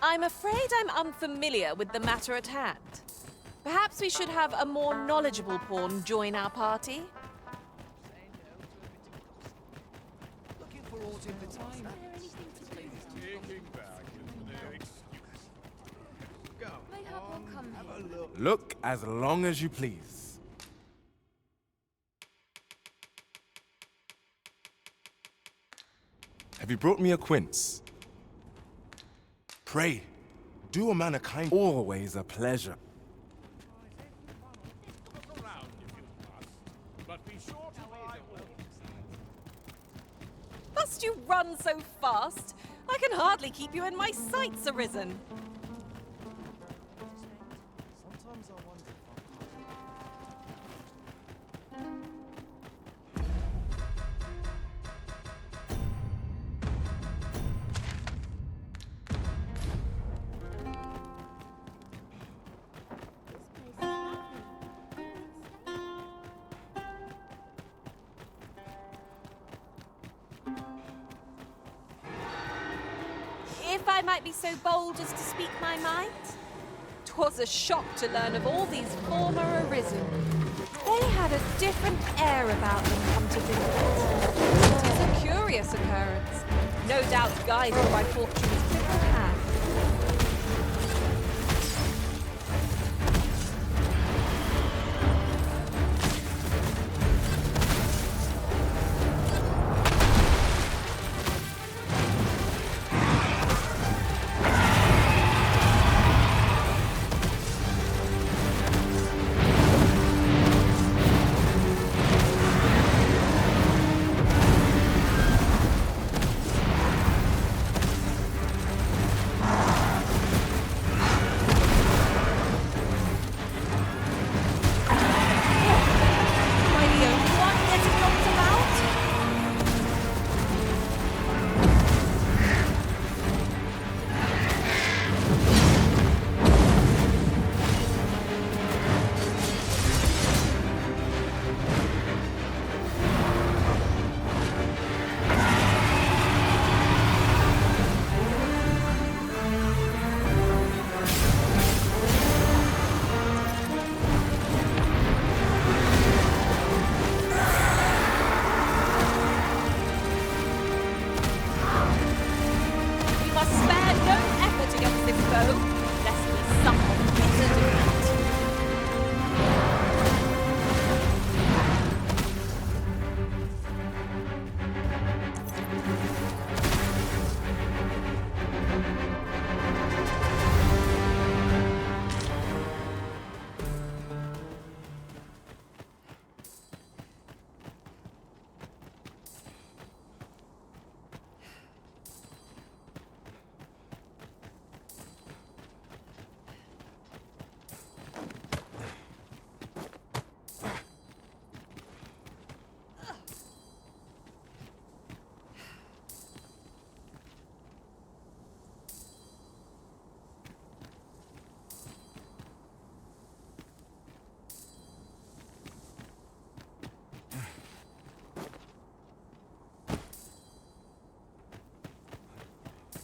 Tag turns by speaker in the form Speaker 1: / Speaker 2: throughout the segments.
Speaker 1: I'm afraid I'm unfamiliar with the matter at hand. Perhaps we should have a more knowledgeable pawn join our party?
Speaker 2: Look as long as you please. Have you brought me a quince? Pray, do a man a kind. Always a pleasure.
Speaker 1: Must you run so fast? I can hardly keep you in my sights, Arisen.
Speaker 3: Sometimes I wonder
Speaker 1: If I might be so bold as to speak my mind, 'twas a shock to learn of all these former Arisen. They had a different air about them, come to think of it. It is a curious occurrence, no doubt guided by fortune's fickle hand.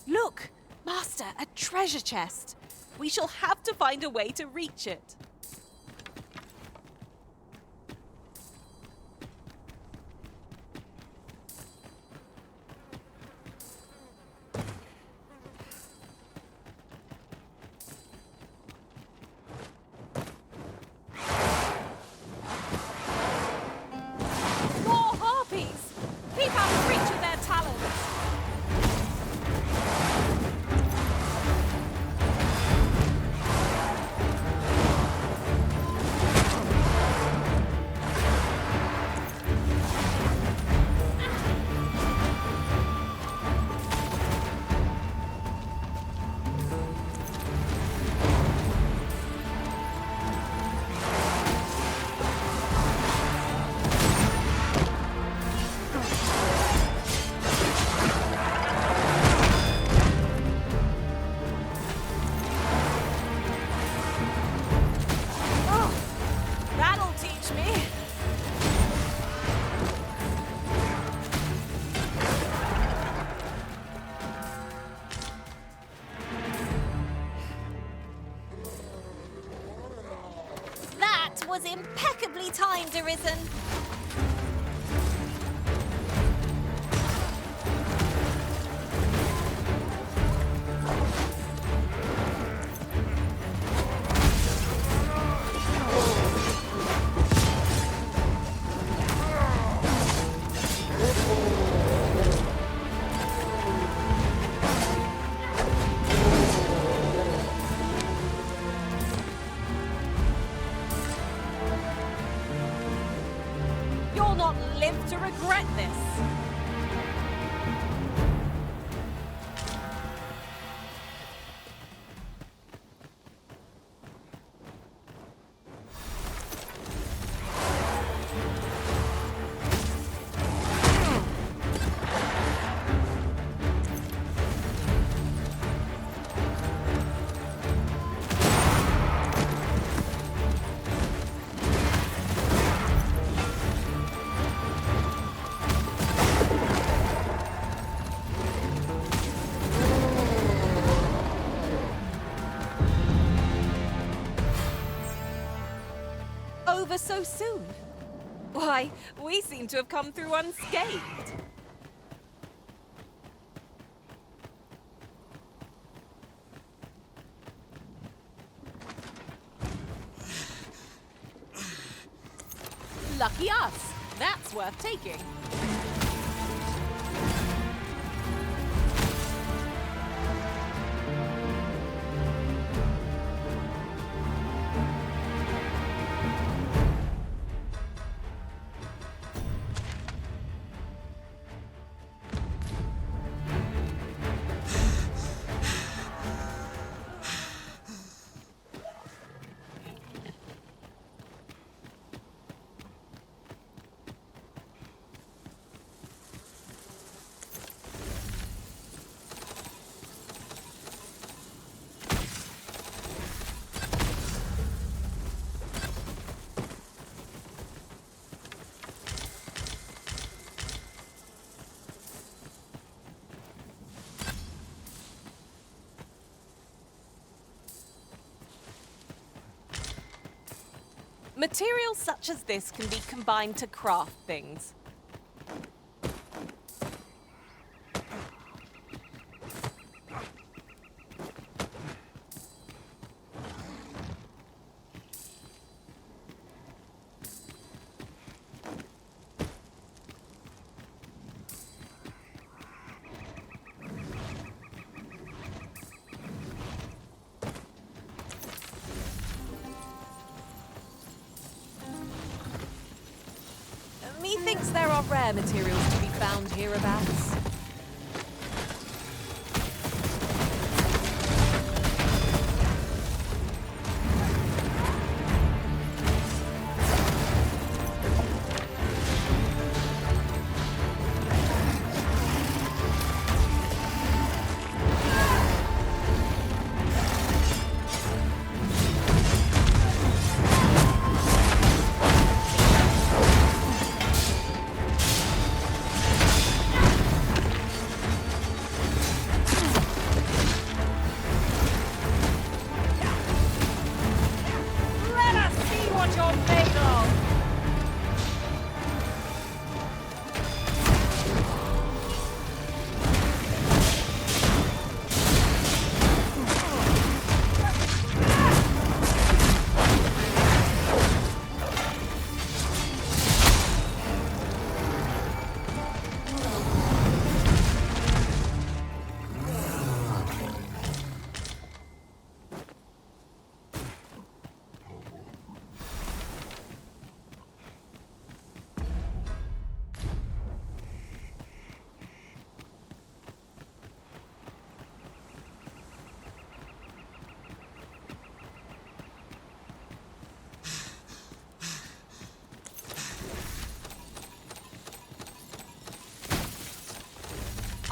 Speaker 1: Look, Master, a treasure chest. We shall have to find a way to reach it. More harpies! Keep out of reach of their talons! was impeccably timed, Arisen. You'll not live to regret this. Over so soon? Why, we seem to have come through unscathed. Lucky us. That's worth taking. Materials such as this can be combined to craft things. Methinks there are rare materials to be found hereabouts.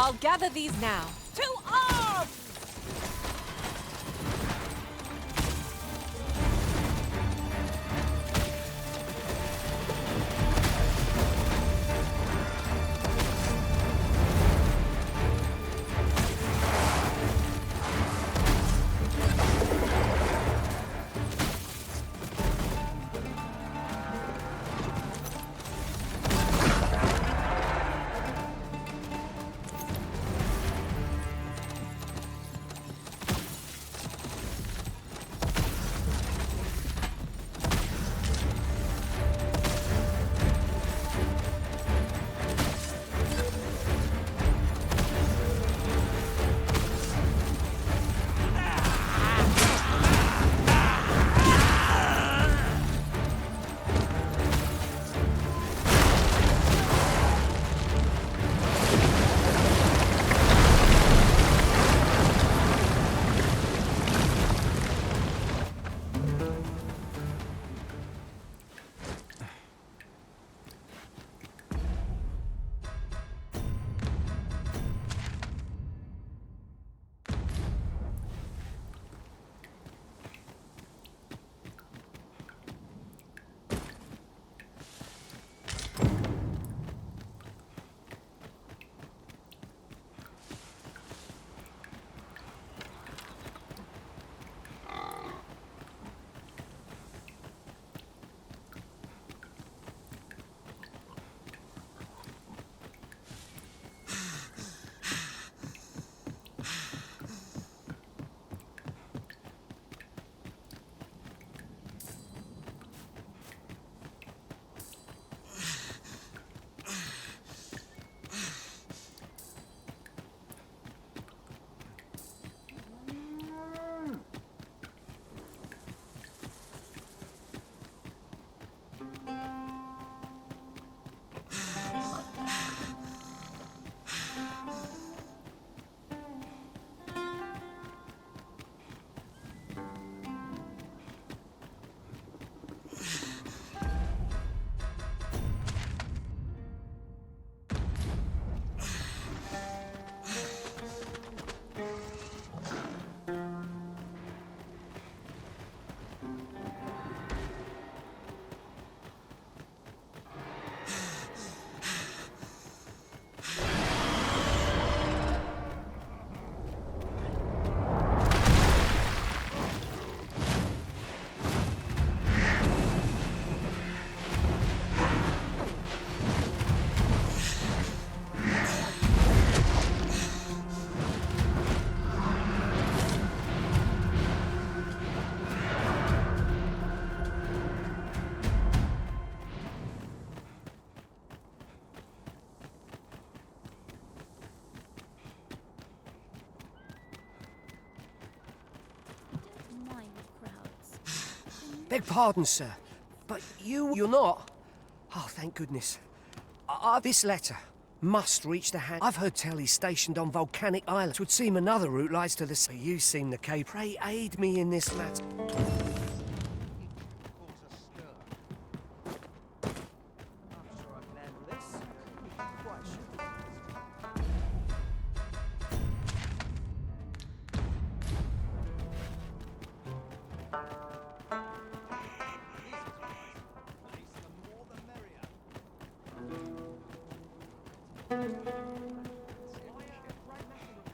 Speaker 1: I'll gather these now. To arms!
Speaker 4: Beg pardon, sir, but you're not? Oh, thank goodness. This letter must reach the hand. I've heard tell he's stationed on volcanic island. It would seem another route lies to the sea. You seem the cave. Pray aid me in this matter.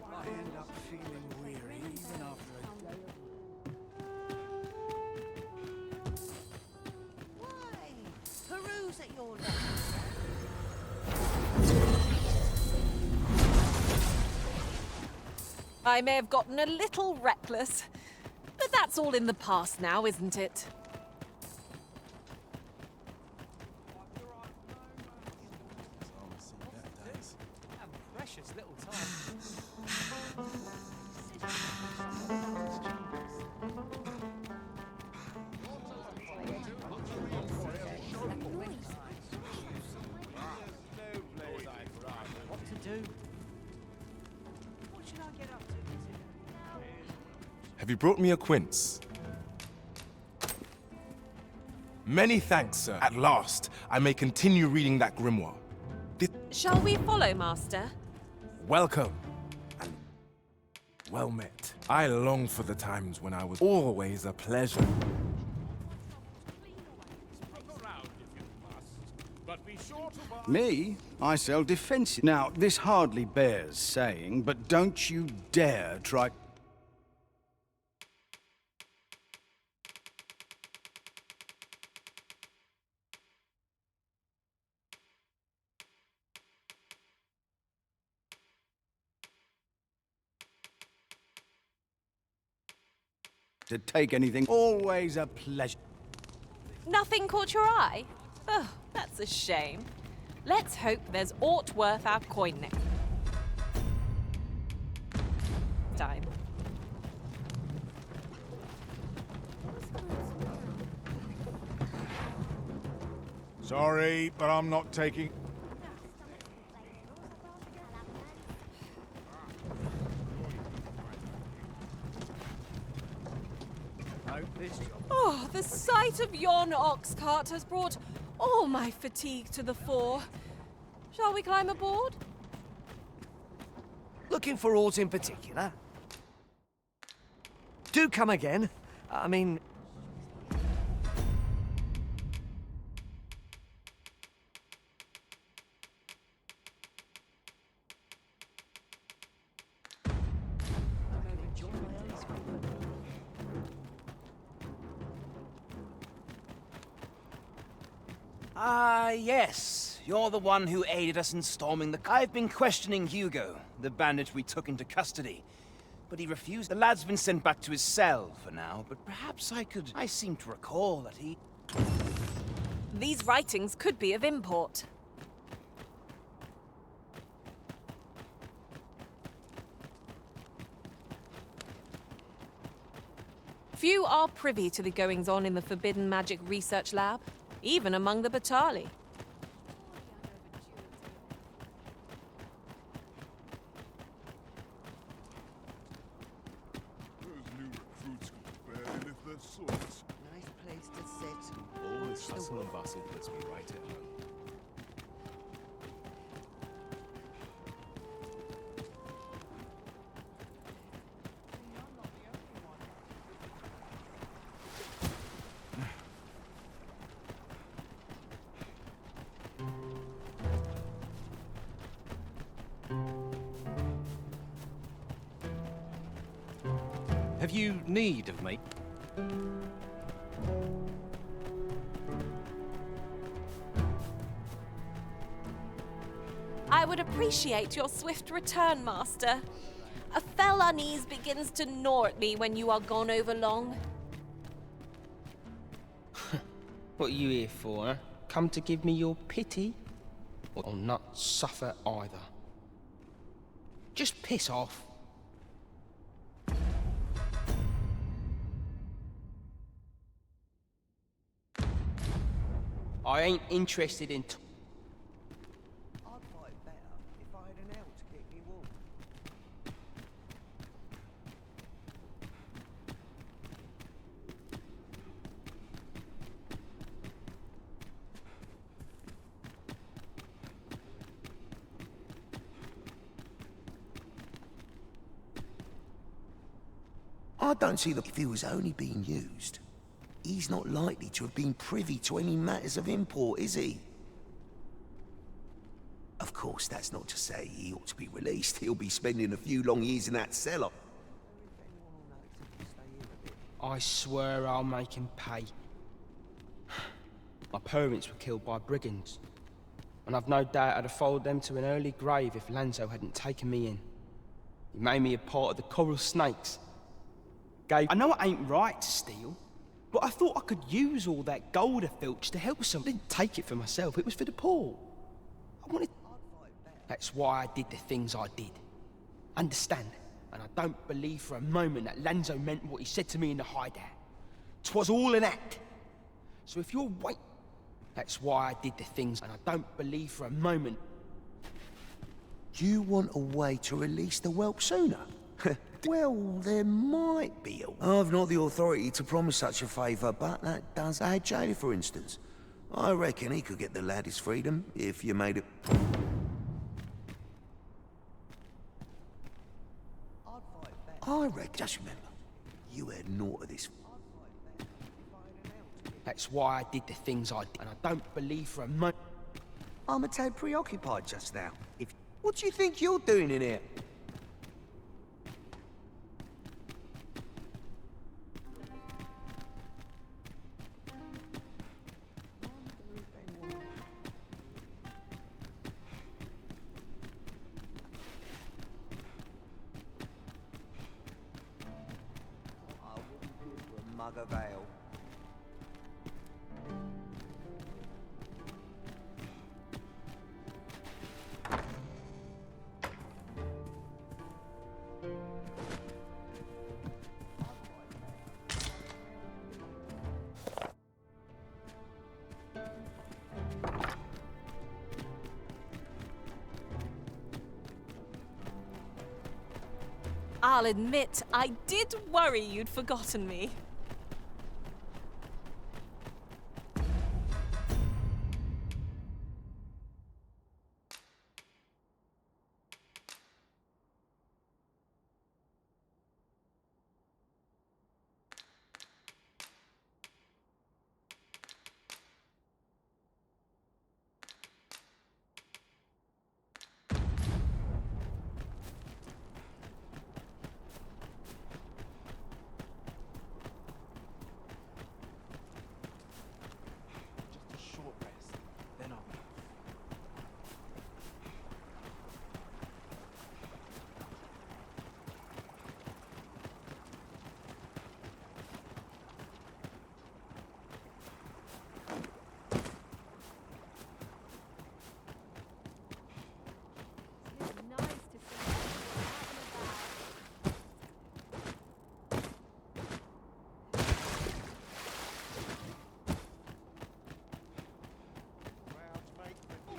Speaker 2: I end up feeling weary even after a day.
Speaker 5: Why? Peruse at your leisure.
Speaker 1: I may have gotten a little reckless, but that's all in the past now, isn't it?
Speaker 3: Precious little time. What to do? What should I get up to?
Speaker 2: Have you brought me a quince? Many thanks, sir. At last, I may continue reading that grimoire.
Speaker 1: Shall we follow, Master?
Speaker 2: Welcome, and well met. I long for the times when I was always a pleasure.
Speaker 6: Me? I sell defensive. Now, this hardly bears saying, but don't you dare try... to take anything. Always a pleasure.
Speaker 1: Nothing caught your eye? Oh, that's a shame. Let's hope there's aught worth our coin next time.
Speaker 7: Sorry, but I'm not taking...
Speaker 1: Oh, the sight of yon ox cart has brought all my fatigue to the fore. Shall we climb aboard?
Speaker 4: Looking for aught in particular? Do come again. I mean...
Speaker 8: Ah, yes. You're the one who aided us in storming the... I've been questioning Hugo, the bandit we took into custody. But he refused. The lad's been sent back to his cell for now, but perhaps I could... I seem to recall that he...
Speaker 1: These writings could be of import. Few are privy to the goings-on in the Forbidden Magic Research Lab, even among the Batali.
Speaker 7: Those new recruits can barely lift their swords.
Speaker 5: Nice place to sit.
Speaker 9: All this hustle and bustle puts me right at home.
Speaker 3: Have you need of me?
Speaker 1: I would appreciate your swift return, Master. A fell unease begins to gnaw at me when you are gone over long.
Speaker 10: What are you here for, huh? Come to give me your pity? Or not suffer either? Just piss off. I ain't interested in...
Speaker 5: I'd fight better if I had an L to keep me warm.
Speaker 11: I don't see if he was only being used. He's not likely to have been privy to any matters of import, is he? Of course, that's not to say he ought to be released. He'll be spending a few long years in that cellar.
Speaker 10: I swear I'll make him pay. My parents were killed by brigands, and I've no doubt I'd have followed them to an early grave if Lanzo hadn't taken me in. He made me a part of the coral snakes. I know it ain't right to steal, but I thought I could use all that gold I filched to help some. I didn't take it for myself, it was for the poor. I wanted... That's why I did the things I did. Understand? And I don't believe for a moment that Lanzo meant what he said to me in the hideout. 'Twas all an act. So if you're wait... That's why I did the things, and I don't believe for a moment...
Speaker 11: You want a way to release the whelp sooner? Well, there might be a... I've not the authority to promise such a favour, but that does aid jailer, for instance. I reckon he could get the lad his freedom, if you made it... I reckon, just remember, you had naught of this.
Speaker 10: That's why I did the things I did, and I don't believe for a moment...
Speaker 11: I'm a tad preoccupied just now. What do you think you're doing in here?
Speaker 5: Mug of ale.
Speaker 1: I'll admit, I did worry you'd forgotten me.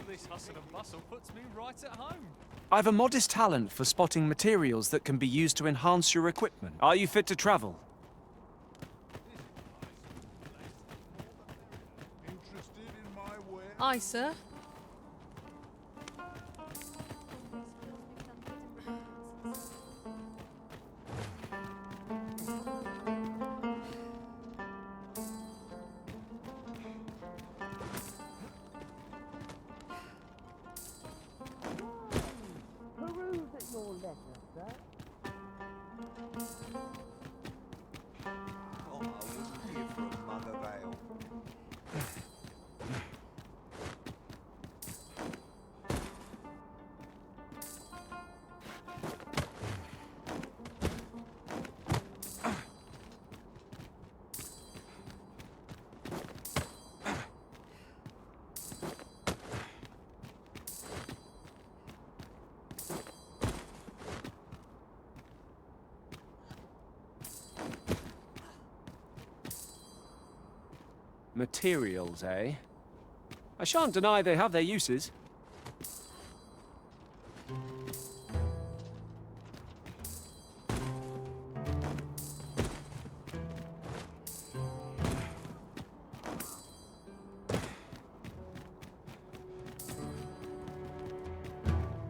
Speaker 3: This hustle and bustle puts me right at home.
Speaker 12: I've a modest talent for spotting materials that can be used to enhance your equipment. Are you fit to travel?
Speaker 7: Interested in my wares?
Speaker 1: Aye, sir.
Speaker 5: Oh, I wasn't here for a mug of ale.
Speaker 12: Materials, eh? I shan't deny they have their uses.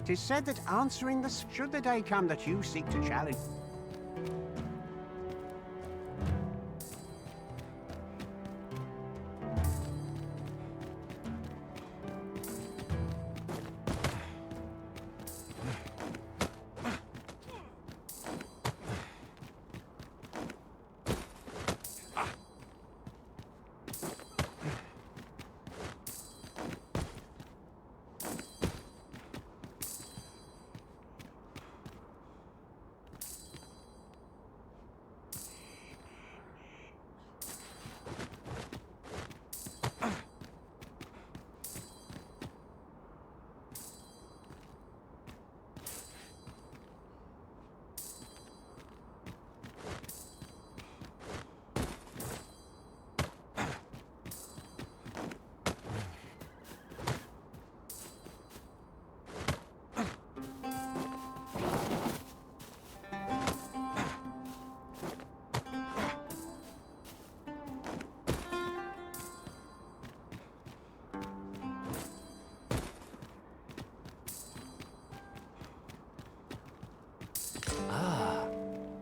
Speaker 13: It is said that answering the should the day come that you seek to challenge.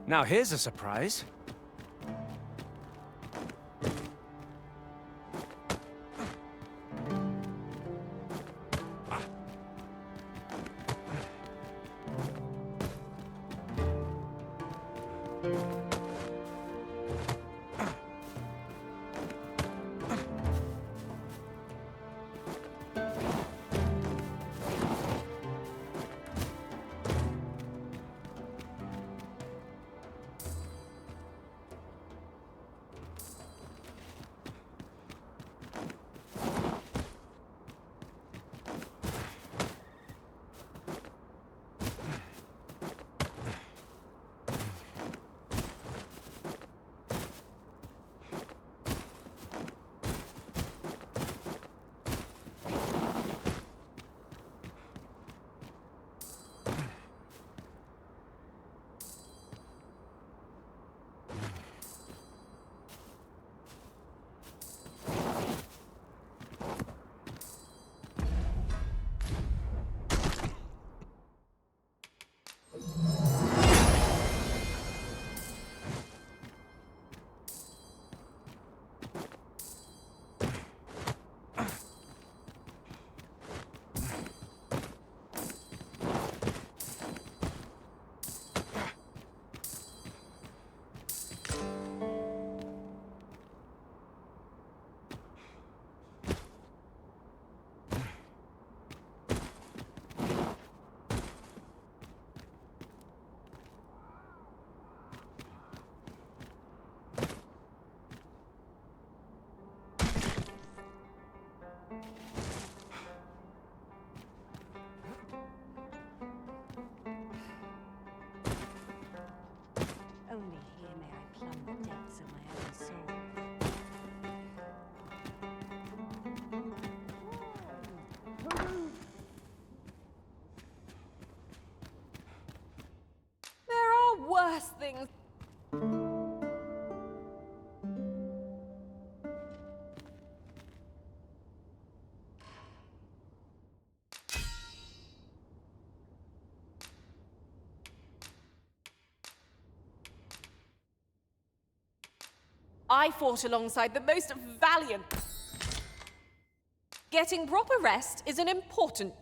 Speaker 12: Now here's a surprise.
Speaker 14: Only here may I plumb the depths of my own soul.
Speaker 1: There are worse things. I fought alongside the most valiant. Getting proper rest is an important.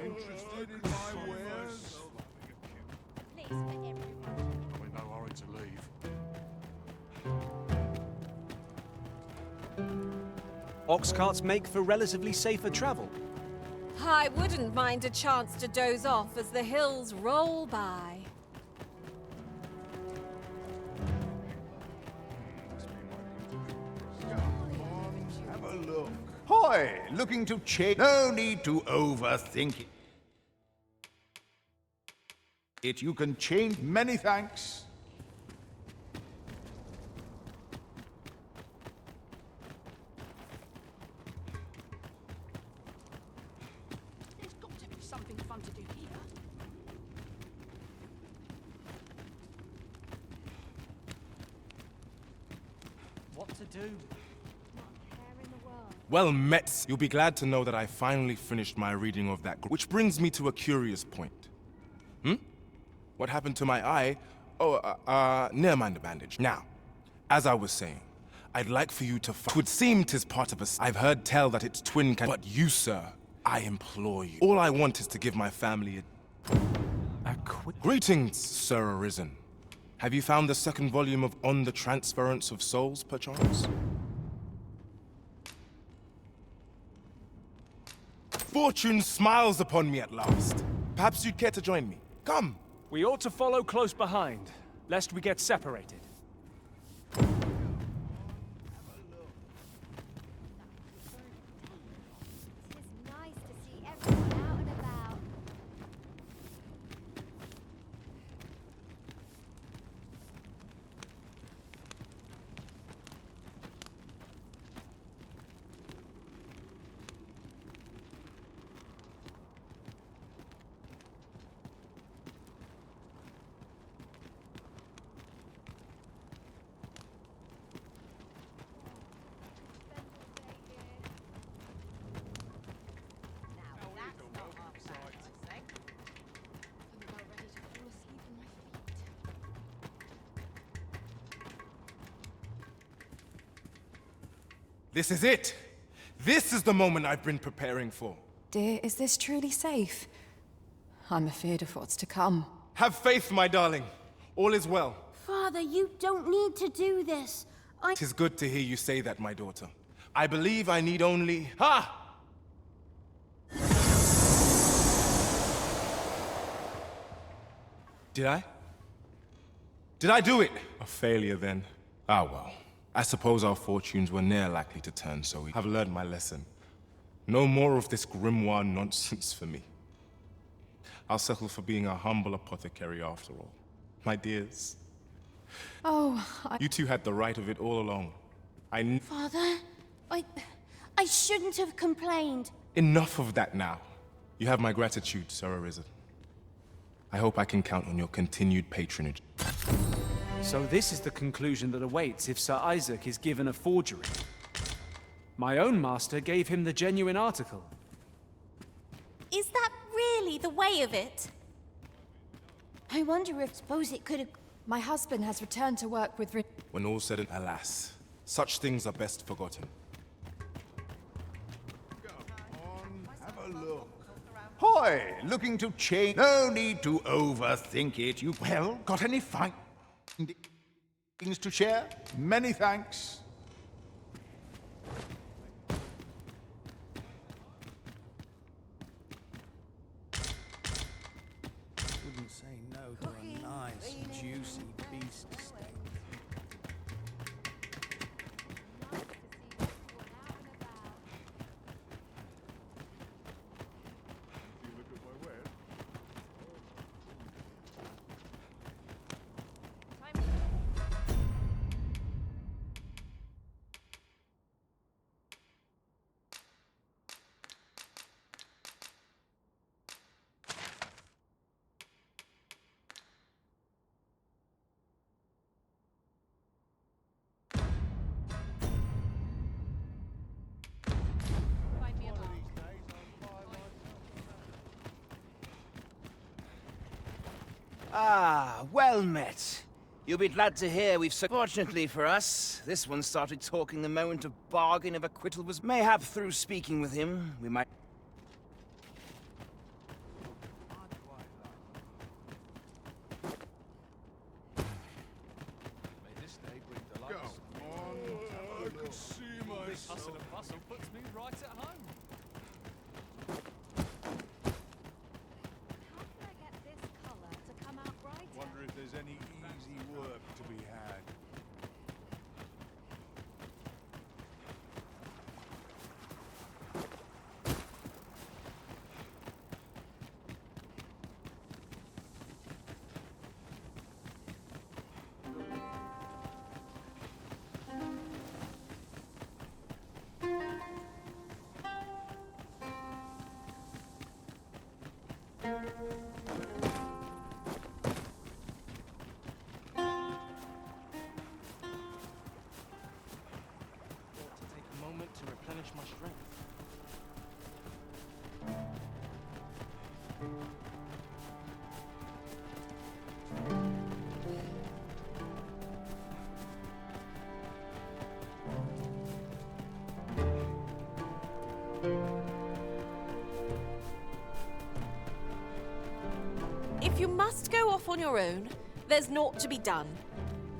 Speaker 7: Interested in my wares?
Speaker 14: Please, for everyone.
Speaker 7: I'm in no hurry to leave.
Speaker 12: Ox carts make for relatively safer travel.
Speaker 1: I wouldn't mind a chance to doze off as the hills roll by.
Speaker 15: Hoy! Looking to change. No need to overthink it. You can change. Many thanks.
Speaker 14: There's got to be something fun to do here.
Speaker 3: What to do?
Speaker 2: Well met. You'll be glad to know that I finally finished my reading of that. Which brings me to a curious point. What happened to my eye? Oh, never mind the bandage. Now, as I was saying, I'd like for you to Twould seem 'tis part of us. I've heard tell that its twin can. But you, sir, I implore you. All I want is to give my family a Greetings, Sir Arisen. Have you found the second volume of On the Transference of Souls, perchance? Fortune smiles upon me at last. Perhaps you'd care to join me. Come!
Speaker 12: We ought to follow close behind, lest we get separated.
Speaker 2: This is it! This is the moment I've been preparing for.
Speaker 1: Dear, is this truly safe? I'm afeard of what's to come.
Speaker 2: Have faith, my darling. All is well.
Speaker 16: Father, you don't need to do this.
Speaker 2: It is good to hear you say that, my daughter. I believe I need only... Ha! Did I? Did I do it? A failure, then. Ah, well. I suppose our fortunes were ne'er likely to turn, so we have learned my lesson. No more of this grimoire nonsense for me. I'll settle for being a humble apothecary after all. My dears.
Speaker 1: Oh,
Speaker 2: You two had the right of it all along.
Speaker 16: Father, I shouldn't have complained.
Speaker 2: Enough of that now. You have my gratitude, Sir Arisen. I hope I can count on your continued patronage.
Speaker 12: So this is the conclusion that awaits if Sir Isaac is given a forgery. My own master gave him the genuine article.
Speaker 16: Is that really the way of it? I wonder if suppose it could have...
Speaker 1: My husband has returned to work with...
Speaker 2: When all's said and alas, such things are best forgotten.
Speaker 15: Have a look. Hoy! Looking to change. No need to overthink it. You, well, got any things to share? Many thanks.
Speaker 6: Wouldn't say no to a nice, juicy beast steak.
Speaker 8: Ah, well met. You'll be glad to hear we've fortunately for us, this one started talking the moment of bargain of acquittal was mayhap through speaking with him, we might...
Speaker 7: I can see
Speaker 3: This hustle
Speaker 7: myself.
Speaker 3: and bustle puts me right at home.
Speaker 7: Wonder if there's any easy work to be had.
Speaker 1: If you must go off on your own, there's naught to be done.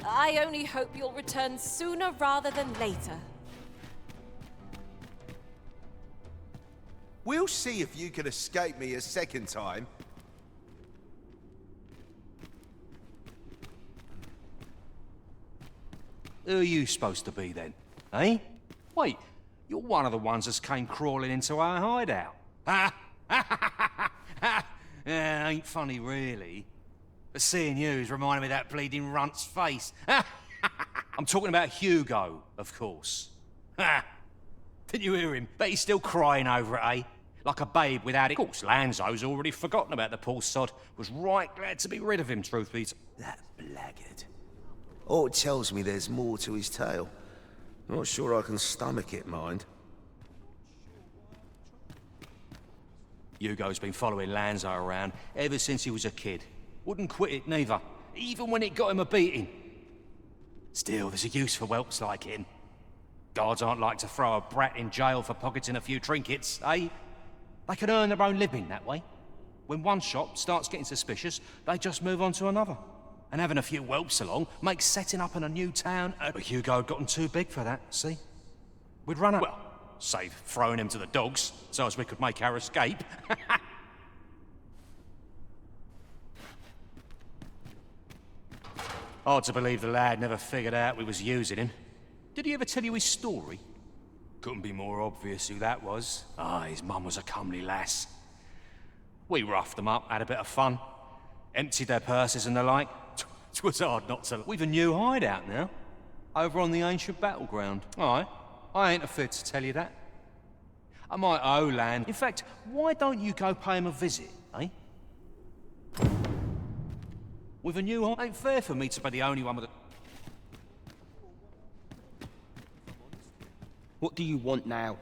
Speaker 1: I only hope you'll return sooner rather than later.
Speaker 17: We'll see if you can escape me a second time.
Speaker 18: Who are you supposed to be then, eh? Wait, you're one of the ones that's came crawling into our hideout. Ha! Yeah, ain't funny really. But seeing you is reminding me of that bleeding runt's face. I'm talking about Hugo, of course. Ha! Didn't you hear him? Bet he's still crying over it, eh? Like a babe without it. Of course, Lanzo's already forgotten about the poor sod. Was right glad to be rid of him, truth be told.
Speaker 11: That blackguard. Oh, it tells me there's more to his tale. Not sure I can stomach it, mind.
Speaker 18: Hugo's been following Lanzo around ever since he was a kid. Wouldn't quit it neither, even when it got him a beating. Still, there's a use for whelps like him. Guards aren't like to throw a brat in jail for pocketing a few trinkets, eh? They can earn their own living that way. When one shop starts getting suspicious, they just move on to another. And having a few whelps along makes setting up in a new town... But Hugo had gotten too big for that, see? We'd run out... Well, save throwing him to the dogs, so as we could make our escape. Hard to believe the lad never figured out we was using him. Did he ever tell you his story? Couldn't be more obvious who that was. Ah, his mum was a comely lass. We roughed them up, had a bit of fun. Emptied their purses and the like. 'Twas hard not to... We've a new hideout now. Over on the ancient battleground. Aye, I ain't afraid to tell you that. I might owe land. In fact, why don't you go pay him a visit, eh? With a new home, ain't fair for me to be the only one with a...
Speaker 10: What do you want now?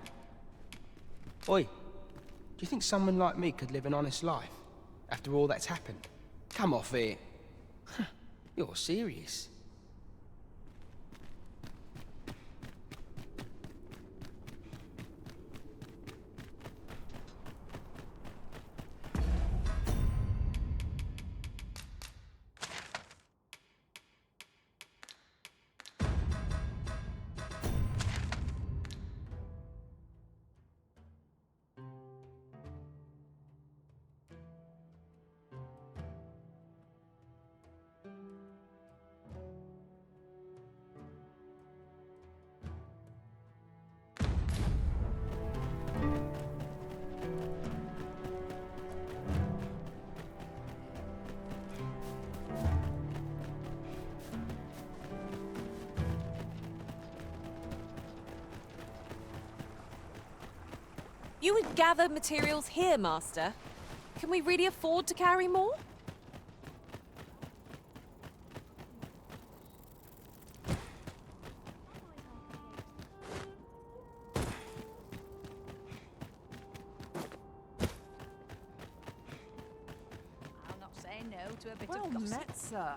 Speaker 10: Oi, do you think someone like me could live an honest life after all that's happened? Come off it. You're serious.
Speaker 1: You would gather materials here, Master. Can we really afford to carry more?
Speaker 14: I'll not say no to a bit
Speaker 19: Well
Speaker 14: of gossip.
Speaker 19: met, sir.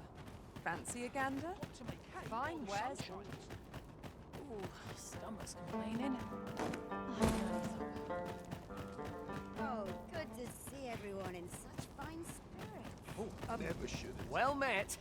Speaker 19: Fancy a gander? Fine wares.
Speaker 14: Ooh, stomach's complaining.
Speaker 20: Oh, good to see everyone in such fine spirits.
Speaker 4: Never should have. Well met.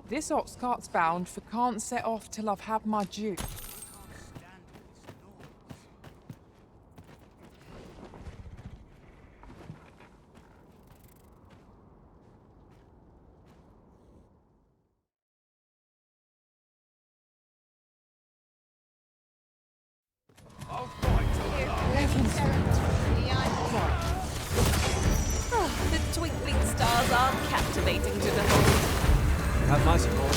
Speaker 19: This ox cart's bound for can't set off till I've had my due.
Speaker 1: The twinkling stars are captivating to behold.
Speaker 12: have my support.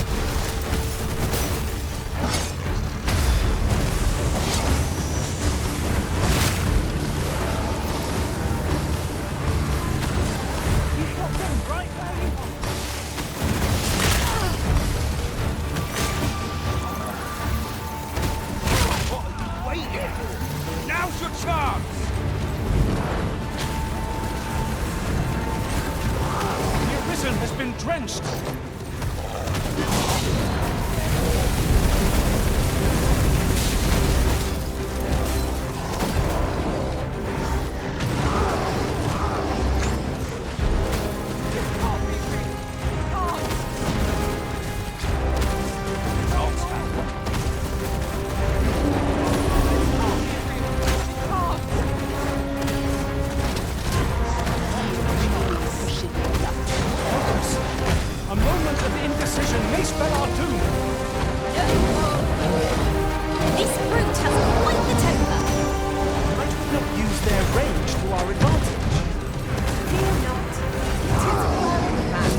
Speaker 8: Now's your chance!
Speaker 12: The Arisen has been drenched! A moment of indecision may spell our doom!
Speaker 16: This brute has quite the temper.
Speaker 12: Might we not use their range to our advantage?
Speaker 1: Fear not. It is well planned.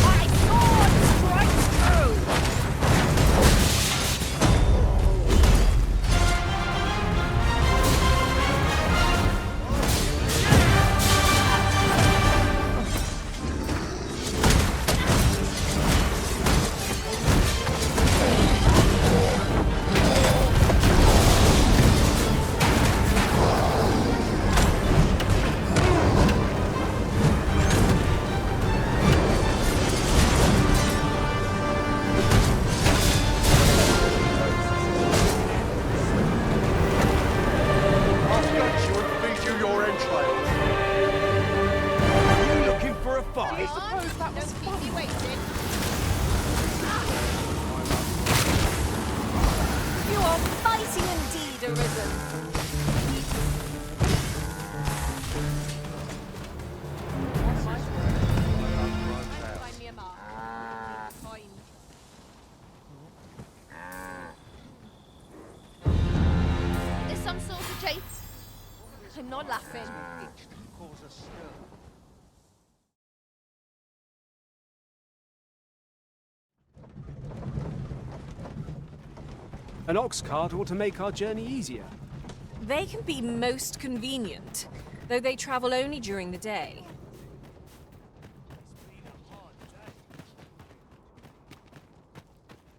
Speaker 16: My sword strikes true.
Speaker 7: I'll gut you and feed you your entrails.
Speaker 15: You looking for a fight?
Speaker 19: Suppose that was fun.
Speaker 1: You are fighting indeed, Arisen. Find me a mark. Fine.
Speaker 16: There's some sort of trait.
Speaker 1: I'm not laughing.
Speaker 12: An ox cart ought to make our journey easier.
Speaker 1: They can be most convenient, though they travel only during the day.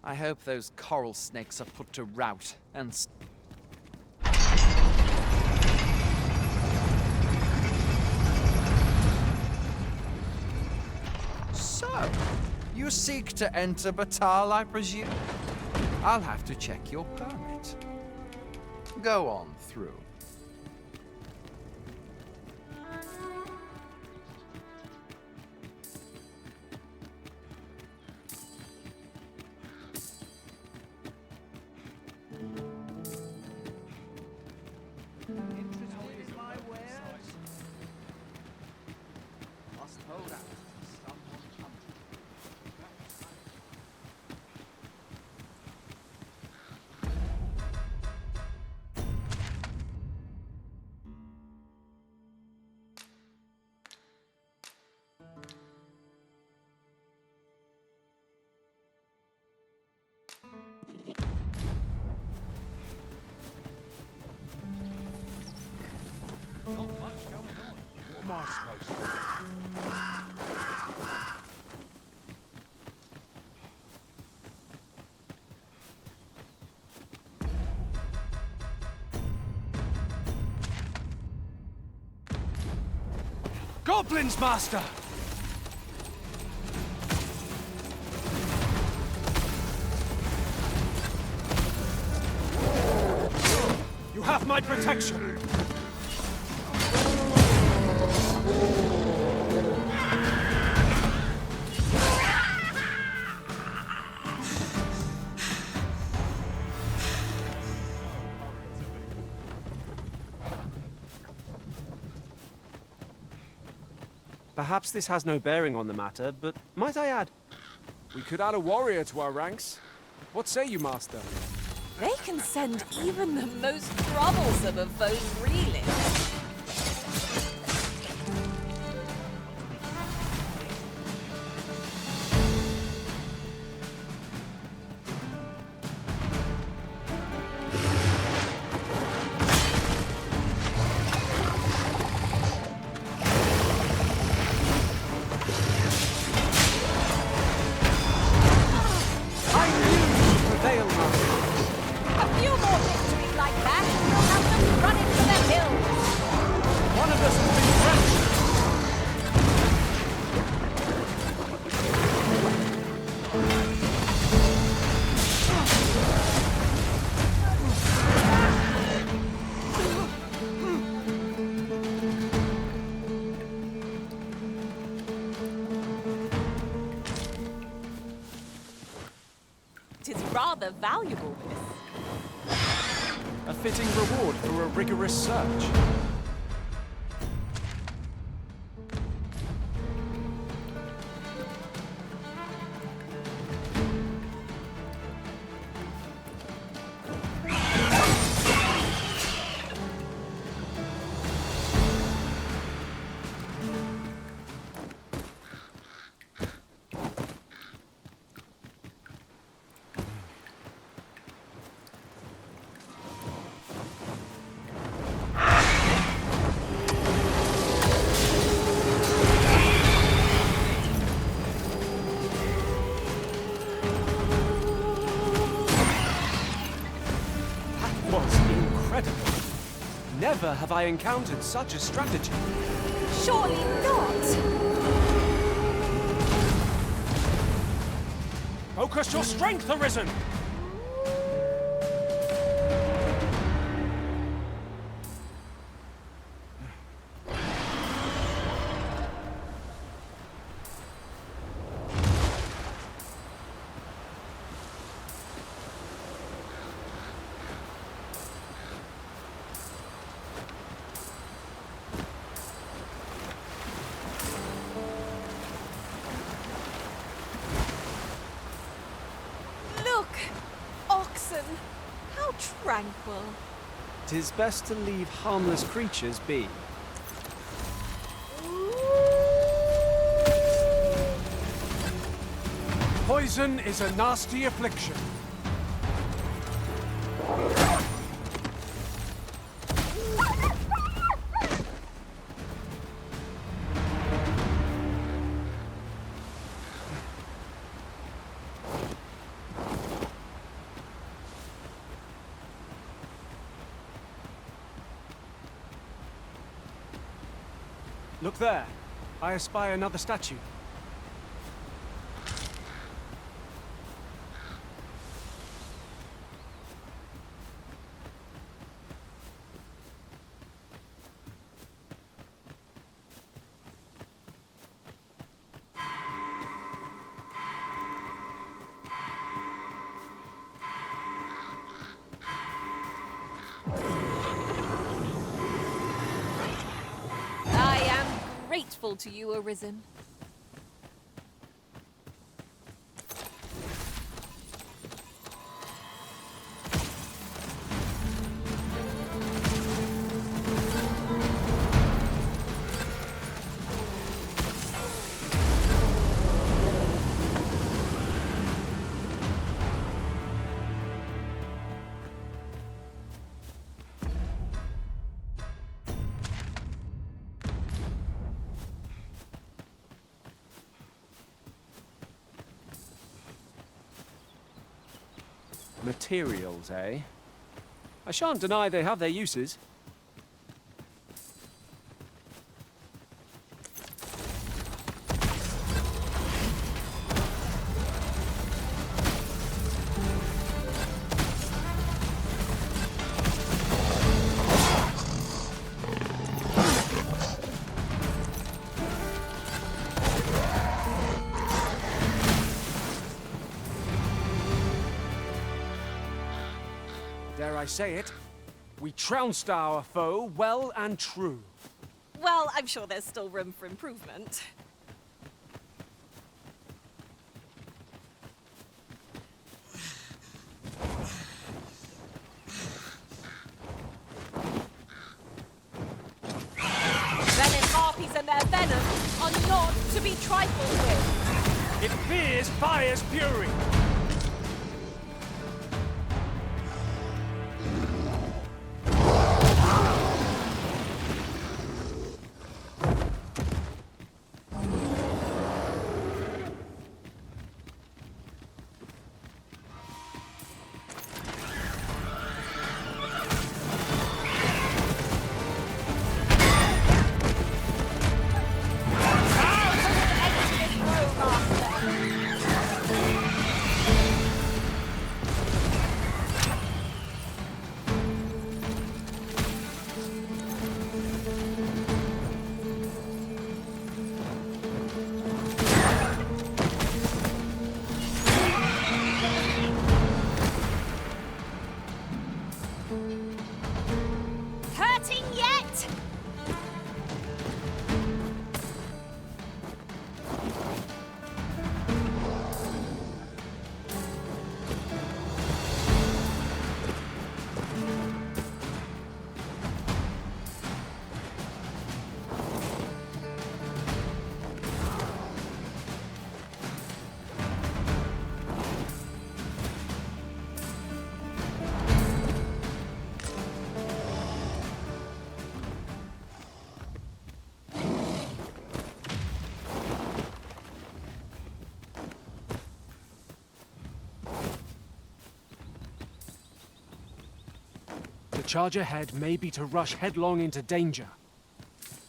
Speaker 3: I hope those coral snakes are put to rout and
Speaker 21: So, you seek to enter Batal, I presume? I'll have to check your permit. Go on through.
Speaker 5: Must hold out. Someone comes.
Speaker 15: What am I supposed to do?
Speaker 12: Goblins, Master! You have my protection! Perhaps this has no bearing on the matter, but might I add, we could add a warrior to our ranks. What say you, Master?
Speaker 1: They can send even the most troublesome of foes reeling. A few more victories like that, and we'll have them running for the hills.
Speaker 12: One of us has been crushed.
Speaker 1: It is rather valuable, this.
Speaker 12: A fitting reward for a rigorous search. Never have I encountered such a strategy.
Speaker 1: Surely not.
Speaker 12: Focus your strength, Arisen!
Speaker 1: Look! Oxen! How tranquil.
Speaker 12: 'Tis best to leave harmless creatures be. Poison is a nasty affliction. Look there. I espy another statue.
Speaker 1: I am grateful to you, Arisen.
Speaker 12: Materials, eh? I shan't deny they have their uses. Dare I say it? We trounced our foe well and true.
Speaker 1: Well, I'm sure there's still room for improvement. Venom harpies and their venom are not to be trifled with.
Speaker 12: It fears fire's fury.
Speaker 1: Hurting yet?
Speaker 12: The charge ahead may be to rush headlong into danger.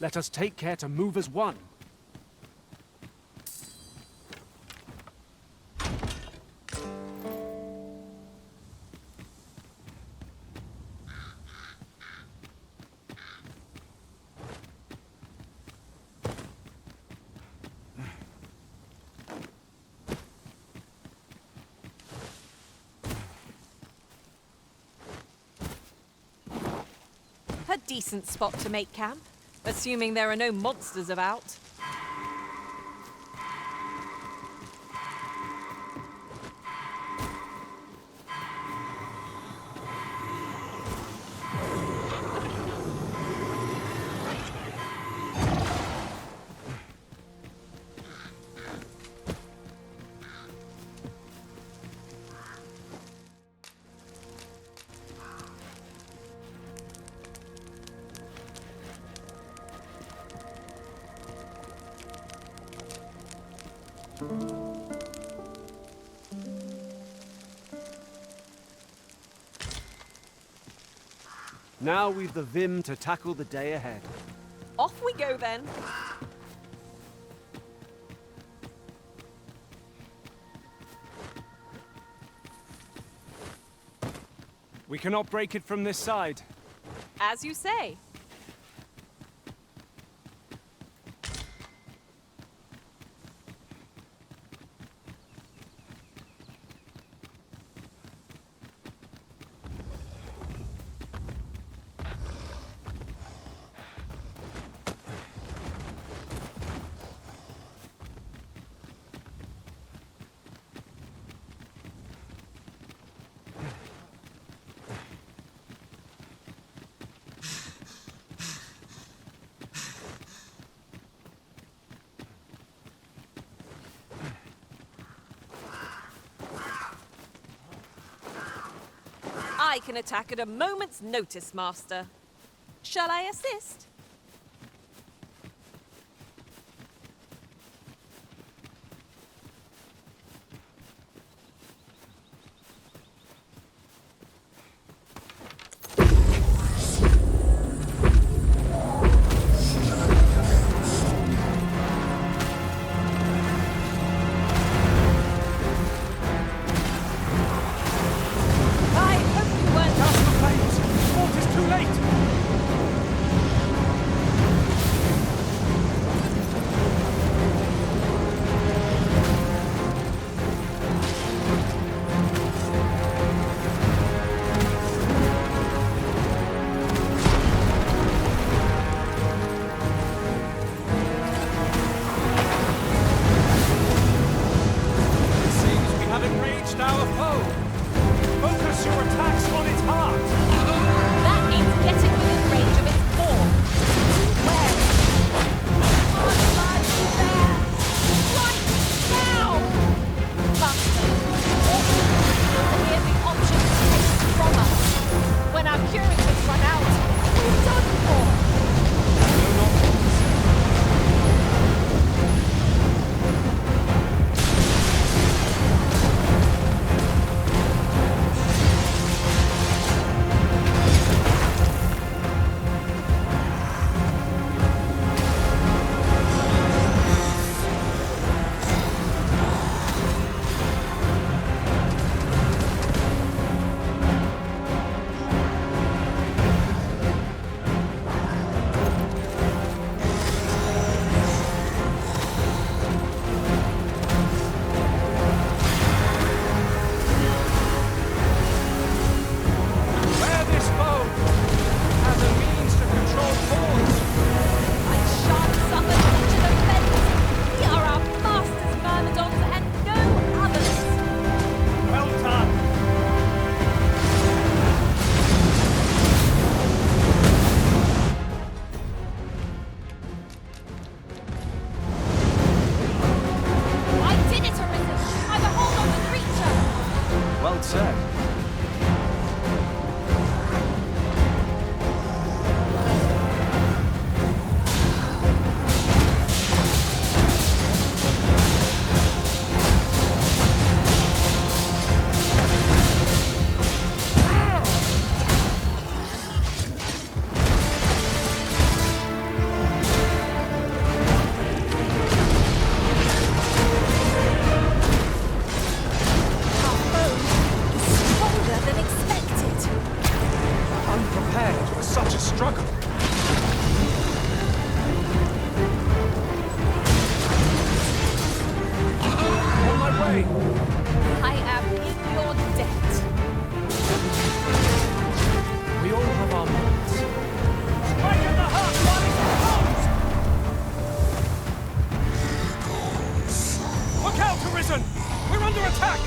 Speaker 12: Let us take care to move as one.
Speaker 1: A decent spot to make camp, assuming there are no monsters about.
Speaker 12: Now we've the vim to tackle the day ahead.
Speaker 1: Off we go then.
Speaker 12: We cannot break it from this side.
Speaker 1: As you say. I can attack at a moment's notice, Master. Shall I assist?
Speaker 12: Too late! our foe! Focus your attacks on its heart!
Speaker 1: That means getting within range of its core. Where? What lies there? Right now! Master, here's the option taken from us. When our curators run out, we're done for.
Speaker 12: Well said. Unprepared for such a struggle. On my way.
Speaker 1: I am in your debt.
Speaker 12: We all have our moments. Strike at the heart while it's closed! Look out, Arisen! We're under attack!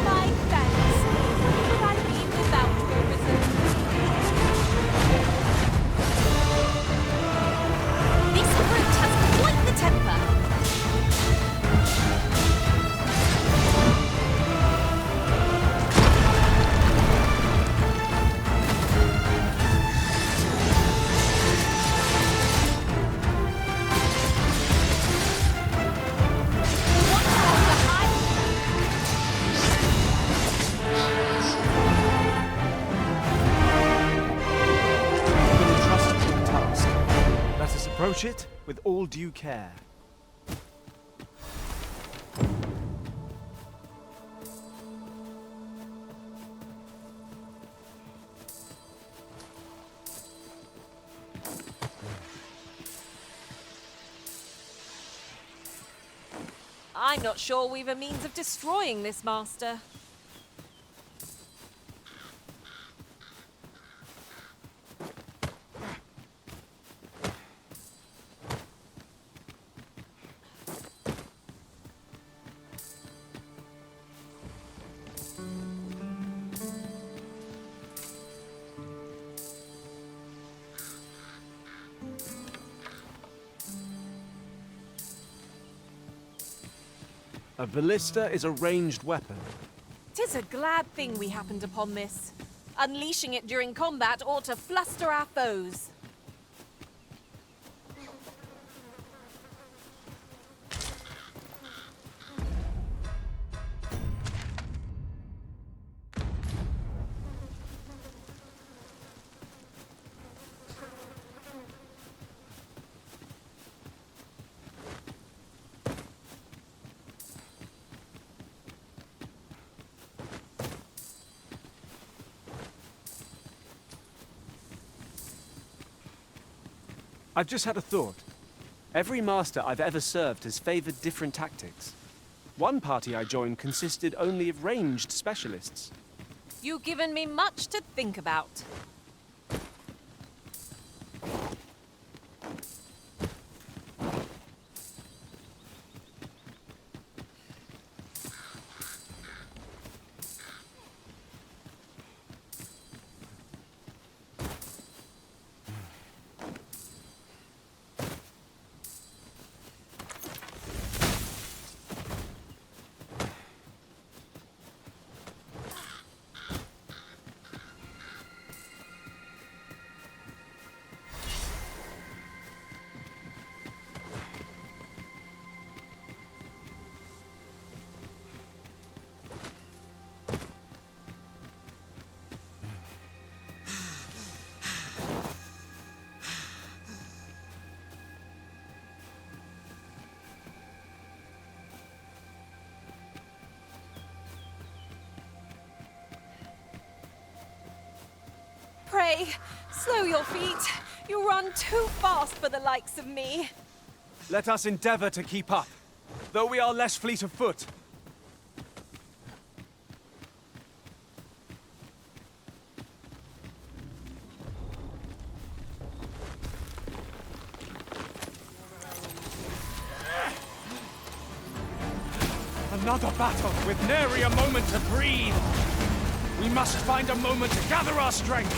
Speaker 1: My thanks. Could I be without your resistance? This brute has quite the temper.
Speaker 12: I've been entrusted with a task. Let us approach it with all due care.
Speaker 1: I'm not sure we've a means of destroying this master.
Speaker 12: A ballista is a ranged weapon.
Speaker 1: 'Tis a glad thing we happened upon this. Unleashing it during combat ought to fluster our foes.
Speaker 12: I've just had a thought. Every master I've ever served has favored different tactics. One party I joined consisted only of ranged specialists.
Speaker 1: You've given me much to think about. Pray, slow your feet. You run too fast for the likes of me.
Speaker 12: Let us endeavor to keep up, though we are less fleet of foot. Another battle with nary a moment to breathe. We must find a moment to gather our strength.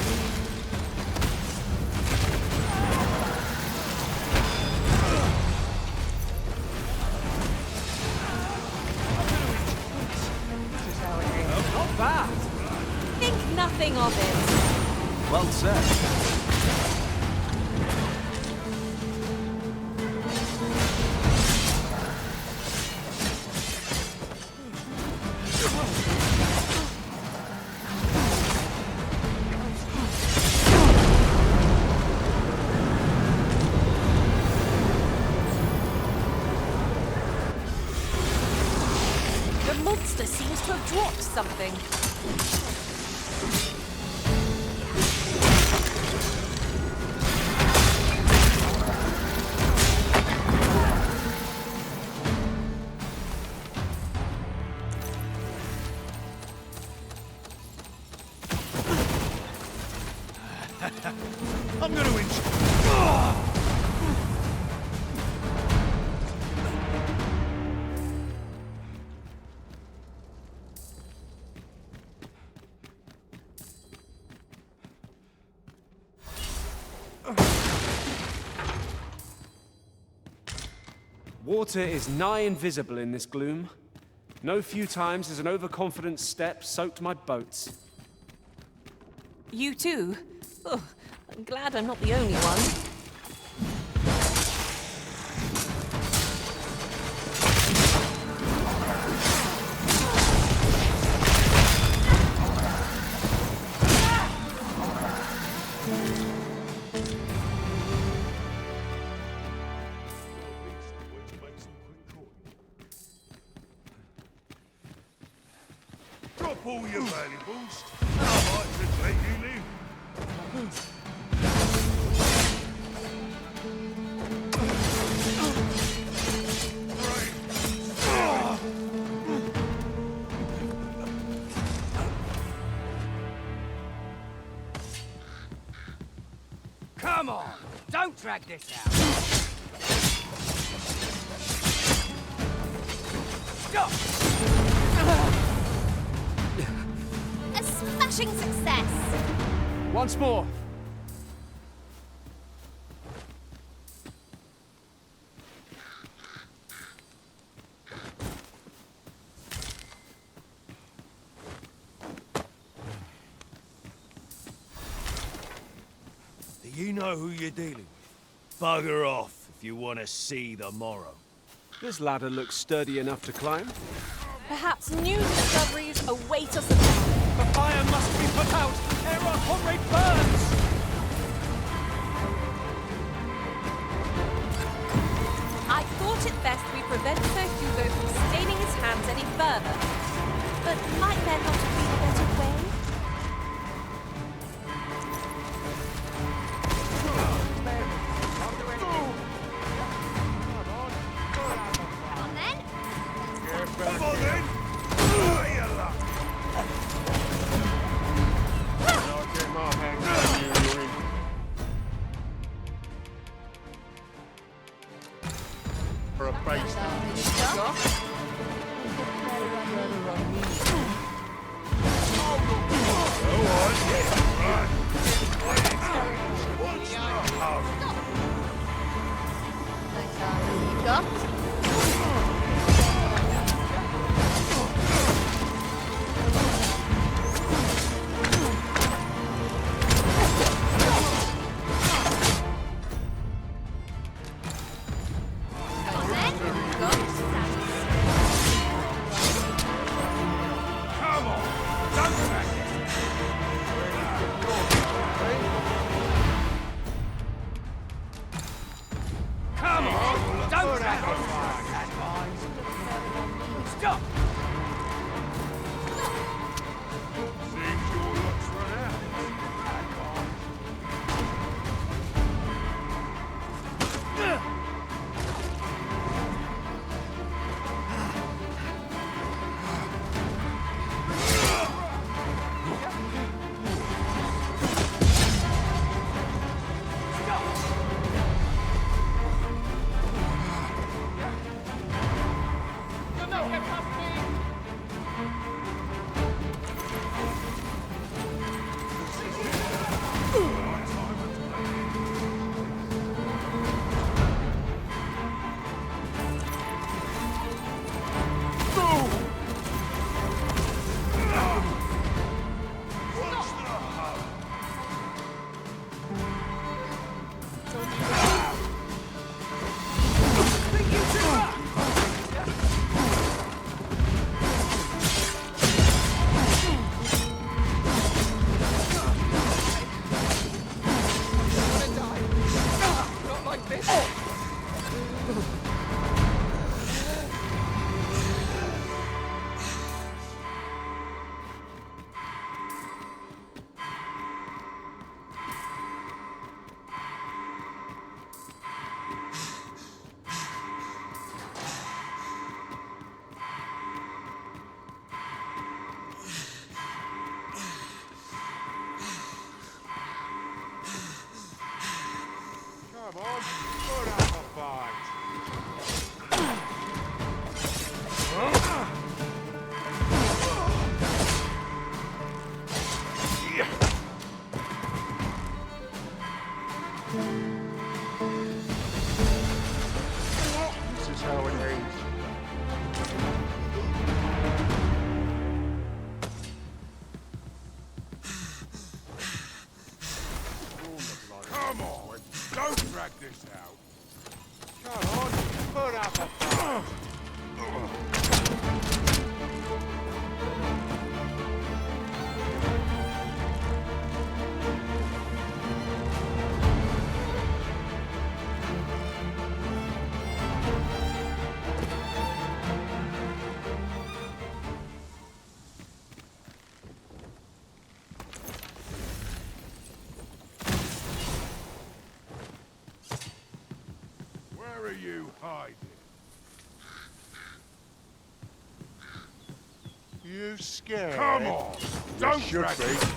Speaker 12: Not bad.
Speaker 1: Think nothing of it.
Speaker 12: Well said.
Speaker 1: The monster seems to have dropped something.
Speaker 15: I'm gonna inch.
Speaker 12: Water is nigh invisible in this gloom. No few times has an overconfident step soaked my boats.
Speaker 1: You too? Oh, I'm glad I'm not the only one.
Speaker 7: Drop all your valuables, and I might just let you live.
Speaker 4: Come on! Don't drag this out! Stop!
Speaker 16: A smashing success!
Speaker 12: Once more.
Speaker 9: Do you know who you're dealing with? Bugger off if you want to see the morrow.
Speaker 12: This ladder looks sturdy enough to climb.
Speaker 1: Perhaps new discoveries await us above.
Speaker 12: The fire must be put out ere our comrade burns!
Speaker 1: I thought it best we prevent Sir Hugo from staining his hands any further. But might there not have been a better way?
Speaker 4: Under
Speaker 7: Come on, don't drag this out. Come on, put up a fight. Where are you hiding? You scared? Come on! Don't drag me down!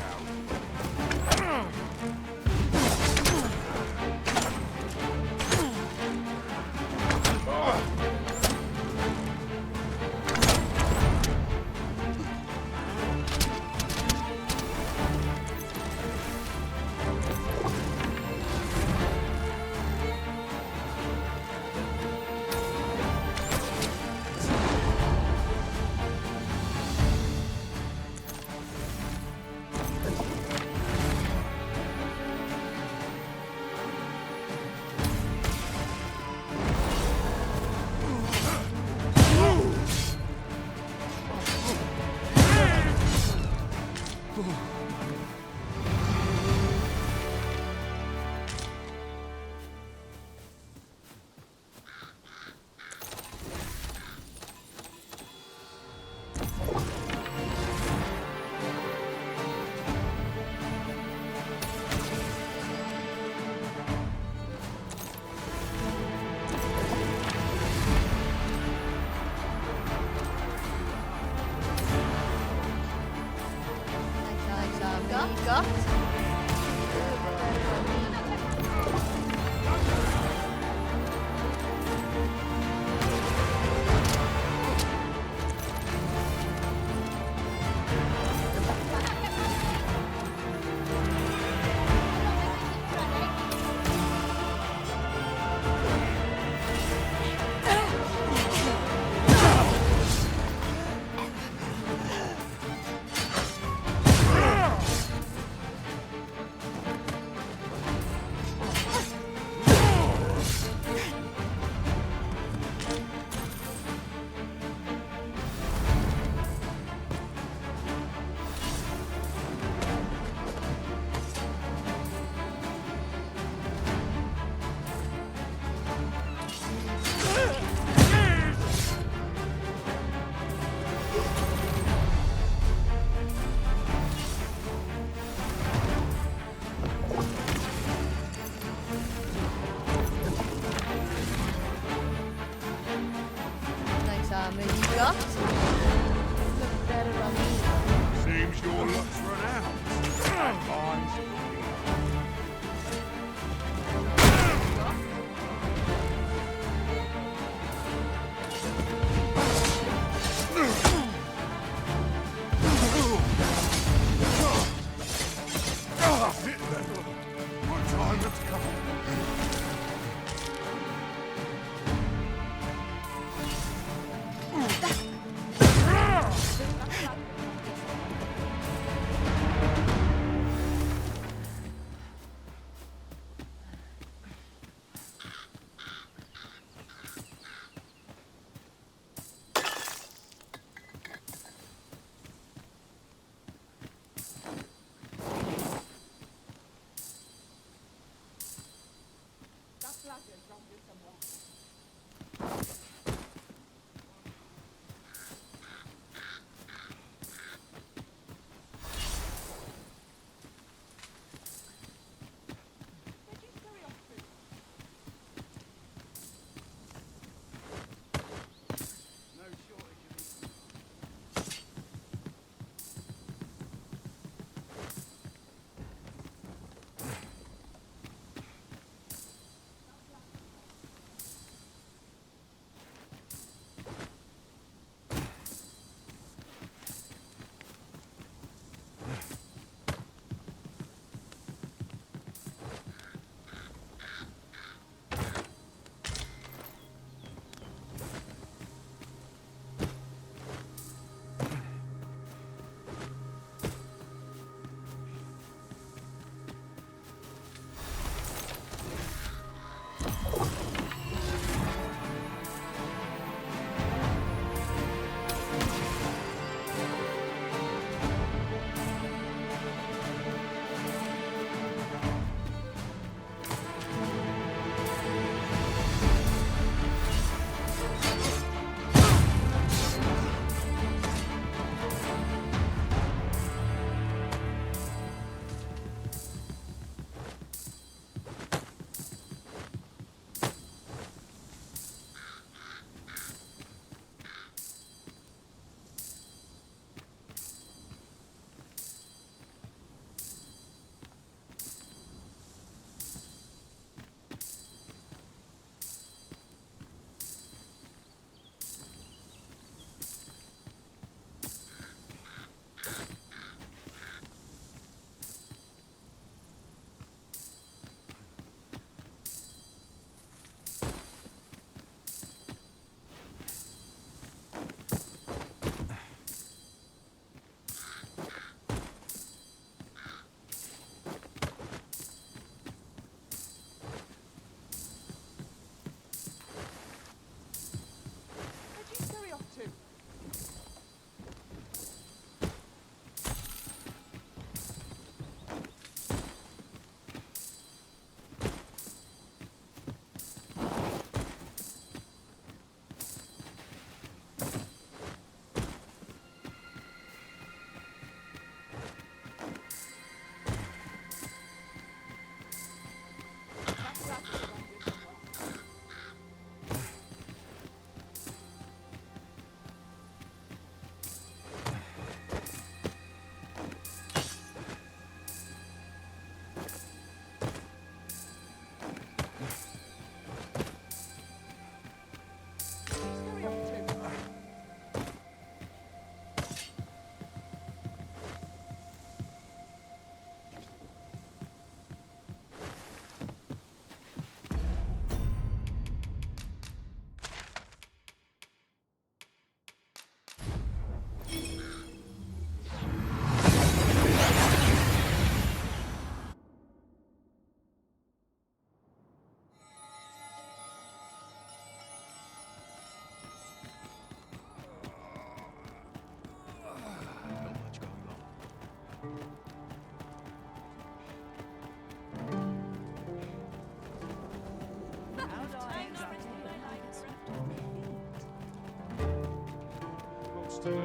Speaker 7: to do.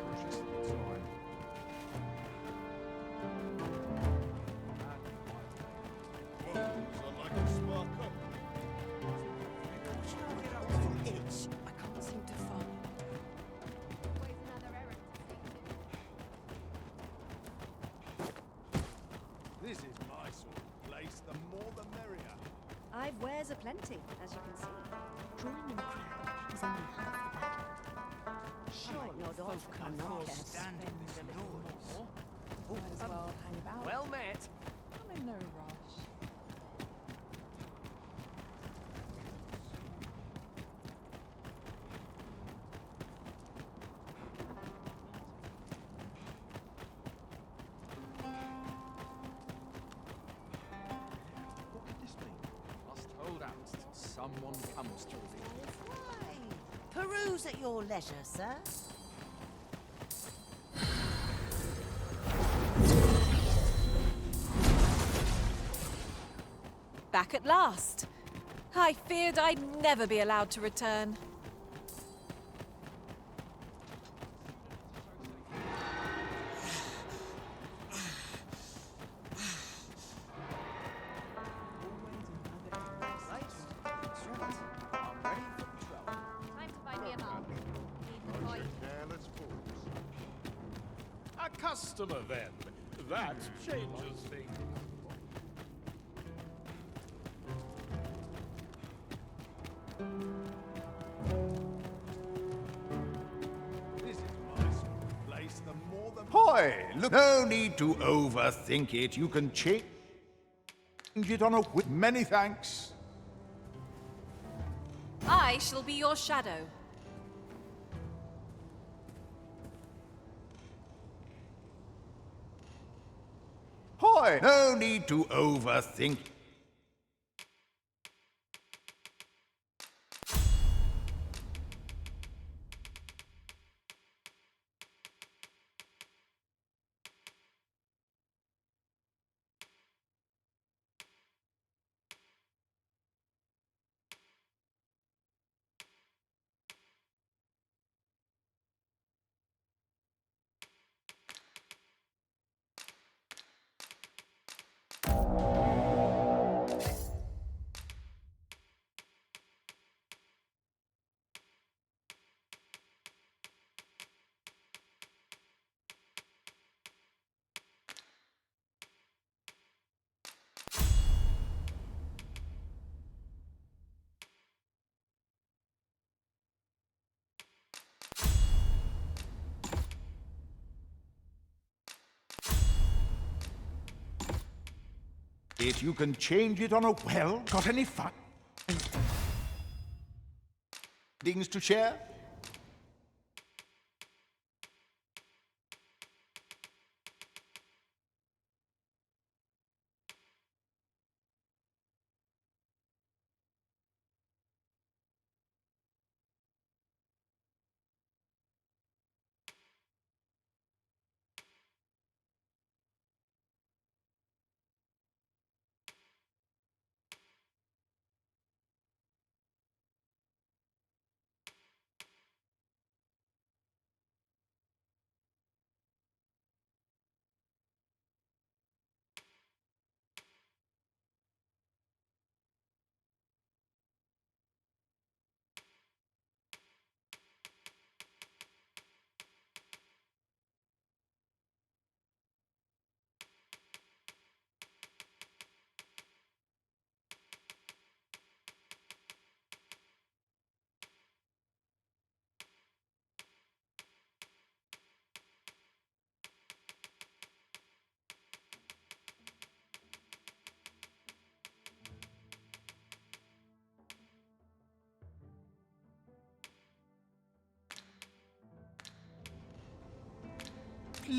Speaker 7: Precious little time. Bones are like a spark up.
Speaker 20: Itch. I can't seem to find.
Speaker 7: This is my sort of place. The more the merrier.
Speaker 14: I've wares aplenty, as you can see. Drawing in a crowd is only half the battle.
Speaker 20: Sure, not all come not
Speaker 14: Spend a little more. Might as well hang about.
Speaker 4: Well met.
Speaker 19: I'm in no rush.
Speaker 3: What could this be? Must hold out till someone comes to reveal.
Speaker 20: Peruse at your leisure, sir.
Speaker 1: Back at last. I feared I'd never be allowed to return.
Speaker 16: Time to find me a mark.
Speaker 7: Careless fools. A customer, then. That changes things. This is my sort of place. The more the...
Speaker 15: Hoy! Look, no need to overthink it. You can change it on a whim. Many thanks.
Speaker 1: I shall be your shadow.
Speaker 15: Hoy! No need to overthink. You can change it on a... Well, got any fun? Things to share?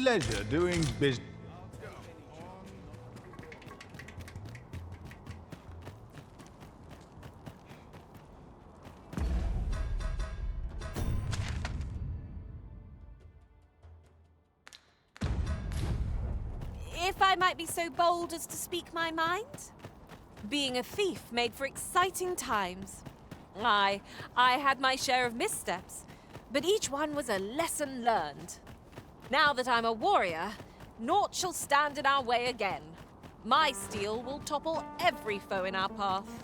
Speaker 15: Pleasure doing business.
Speaker 1: If I might be so bold as to speak my mind? Being a thief made for exciting times. I had my share of missteps, but each one was a lesson learned. Now that I'm a warrior, naught shall stand in our way again. My steel will topple every foe in our path.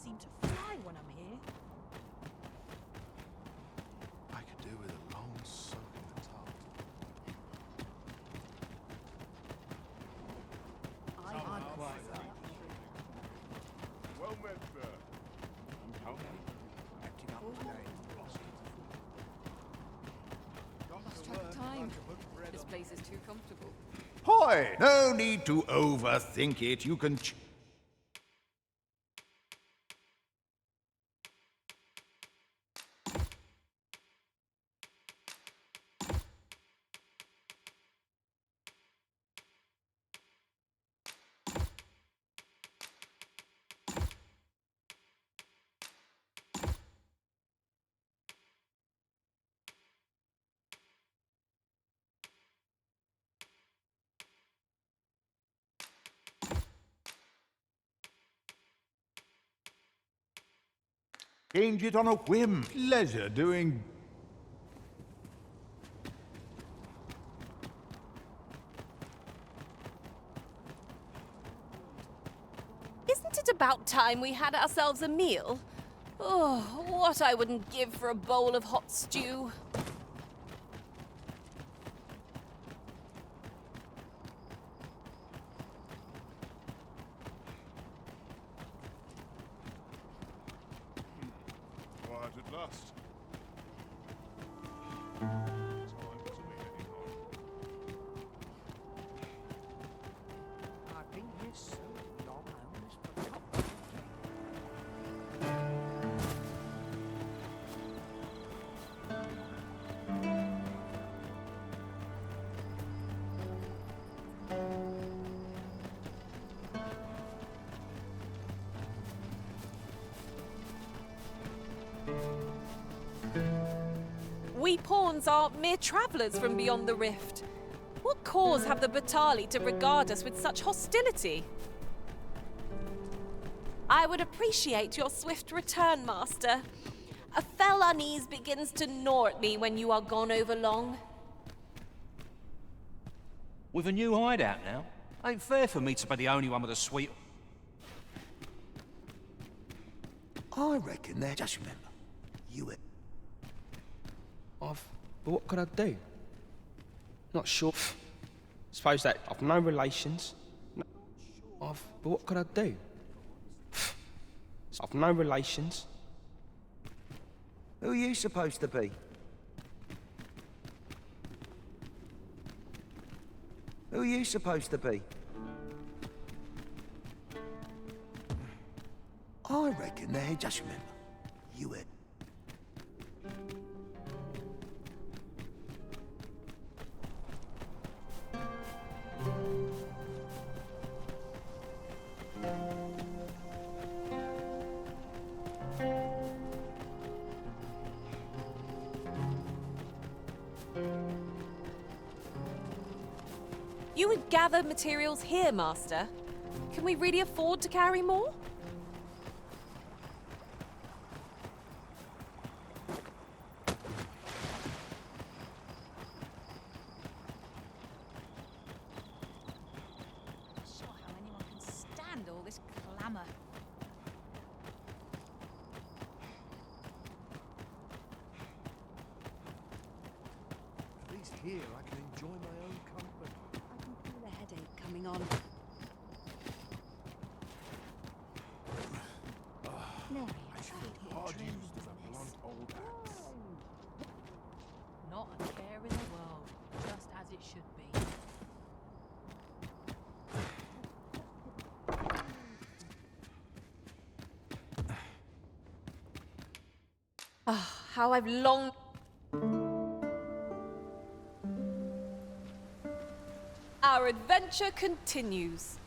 Speaker 13: Seem to fly when I'm here.
Speaker 7: I could do with a long soak in the tub.
Speaker 13: I'm quite
Speaker 7: Well met, sir. How many? Acting up today.
Speaker 13: lost track of time. This place is too comfortable.
Speaker 15: Hoy! No need to overthink it. You can... Change it on a whim. Pleasure doing...
Speaker 1: Isn't it about time we had ourselves a meal? Oh, what I wouldn't give for a bowl of hot stew.
Speaker 7: out at last. Time to be heading home.
Speaker 4: I've been here so long, I almost forgot.
Speaker 1: We pawns are mere travellers from beyond the rift. What cause have the Batali to regard us with such hostility? I would appreciate your swift return, Master. A fell unease begins to gnaw at me when you are gone over long.
Speaker 18: With a new hideout now, ain't fair for me to be the only one with a sweet...
Speaker 11: I reckon that. Just remember, you.
Speaker 10: But what could I do? Not sure. Suppose that I've no relations. But what could I do? I've no relations.
Speaker 11: Who are you supposed to be? Who are you supposed to be? I reckon that. Just remember, you.
Speaker 1: You would gather materials here, Master. Can we really afford to carry more?
Speaker 13: Sure how anyone can stand all this clamour.
Speaker 4: At least here I can enjoy my own company.
Speaker 20: I can feel a headache coming on. Mary,
Speaker 7: I feel hard used as a blunt old axe.
Speaker 13: Not a care in the world, just as it should be.
Speaker 1: Ah, how I've longed... Our adventure continues.